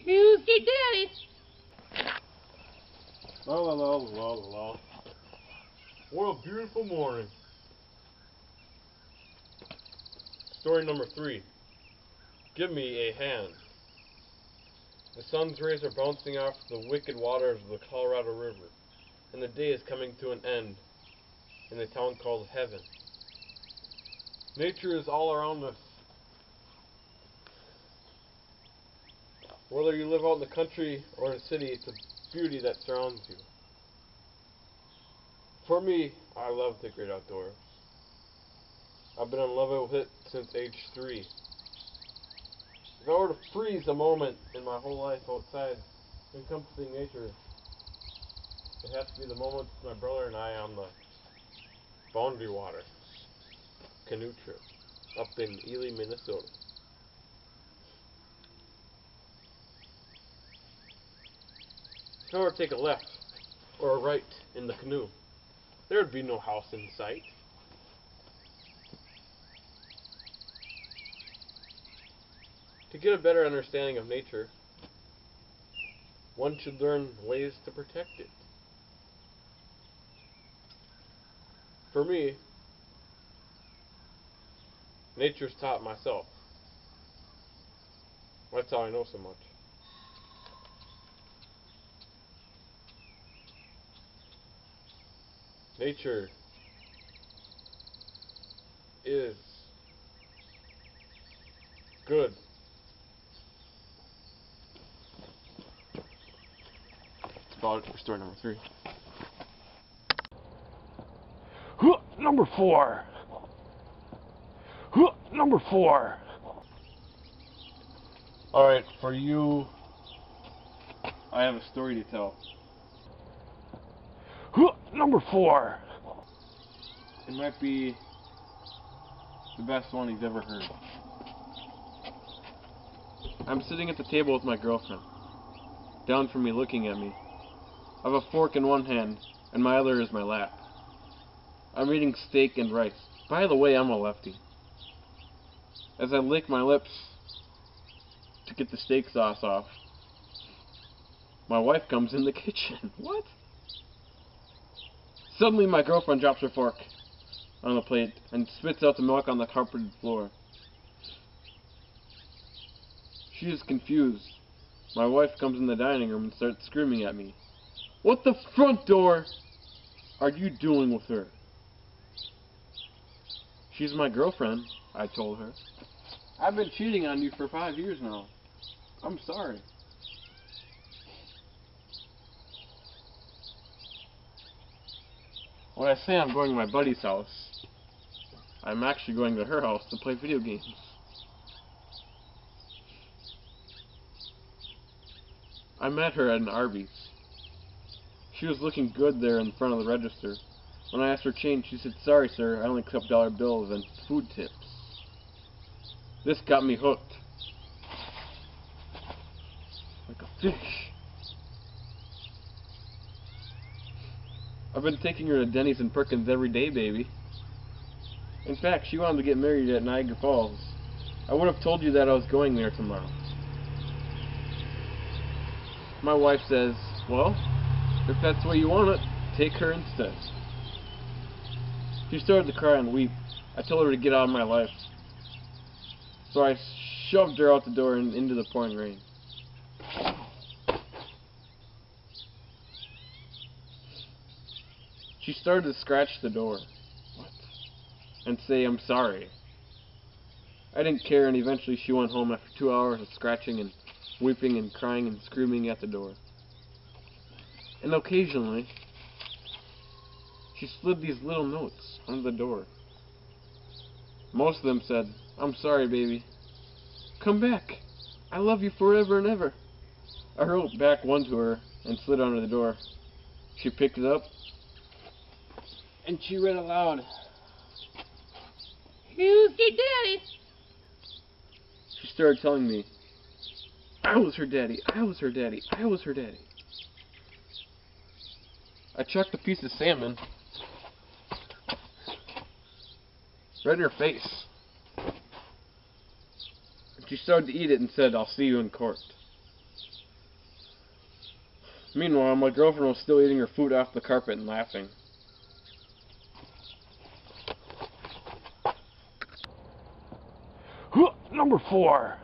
Who's your daddy? La la la la la. What a beautiful morning. Story number 3. Give me a hand. The sun's rays are bouncing off the wicked waters of the Colorado River, and the day is coming to an end in the town called Heaven. Nature is all around us. Whether you live out in the country or in a city, it's a beauty that surrounds you. For me, I love the great outdoors. I've been in love with it since age 3. If I were to freeze a moment in my whole life outside encompassing nature, it has to be the moments my brother and I on the Boundary Water canoe trip up in Ely, Minnesota. If I were to take a left or a right in the canoe, there would be no house in sight. To get a better understanding of nature, one should learn ways to protect it. For me, nature's taught myself. That's how I know so much. Nature is good. That's about it for story number 3. Number 4. Number 4. Alright, for you, I have a story to tell. Number 4. It might be the best one he's ever heard. I'm sitting at the table with my girlfriend, down from me looking at me. I have a fork in one hand, and my other is my lap. I'm eating steak and rice. By the way, I'm a lefty. As I lick my lips to get the steak sauce off, my wife comes in the kitchen. What? Suddenly my girlfriend drops her fork on the plate and spits out the milk on the carpeted floor. She is confused. My wife comes in the dining room and starts screaming at me. What the front door are you doing with her? She's my girlfriend, I told her. I've been cheating on you for 5 years now. I'm sorry. When I say I'm going to my buddy's house, I'm actually going to her house to play video games. I met her at an Arby's. She was looking good there in front of the register. When I asked for change, she said, "Sorry, sir, I only accept dollar bills and food tips." This got me hooked. Like a fish. I've been taking her to Denny's and Perkins every day, baby. In fact, she wanted to get married at Niagara Falls. I would have told you that I was going there tomorrow. My wife says, "Well, if that's the way you want it, take her instead." She started to cry and weep. I told her to get out of my life. So I shoved her out the door and into the pouring rain. She started to scratch the door. What? And say, "I'm sorry." I didn't care, and eventually she went home after 2 hours of scratching and weeping and crying and screaming at the door. And occasionally, she slid these little notes under the door. Most of them said, "I'm sorry, baby. Come back. I love you forever and ever." I wrote back one to her and slid under the door. She picked it up, and she read aloud. Who's your daddy? She started telling me, "I was her daddy, I was her daddy, I was her daddy." I chucked a piece of salmon right in her face. And she started to eat it and said, "I'll see you in court." Meanwhile, my girlfriend was still eating her food off the carpet and laughing. Number 4.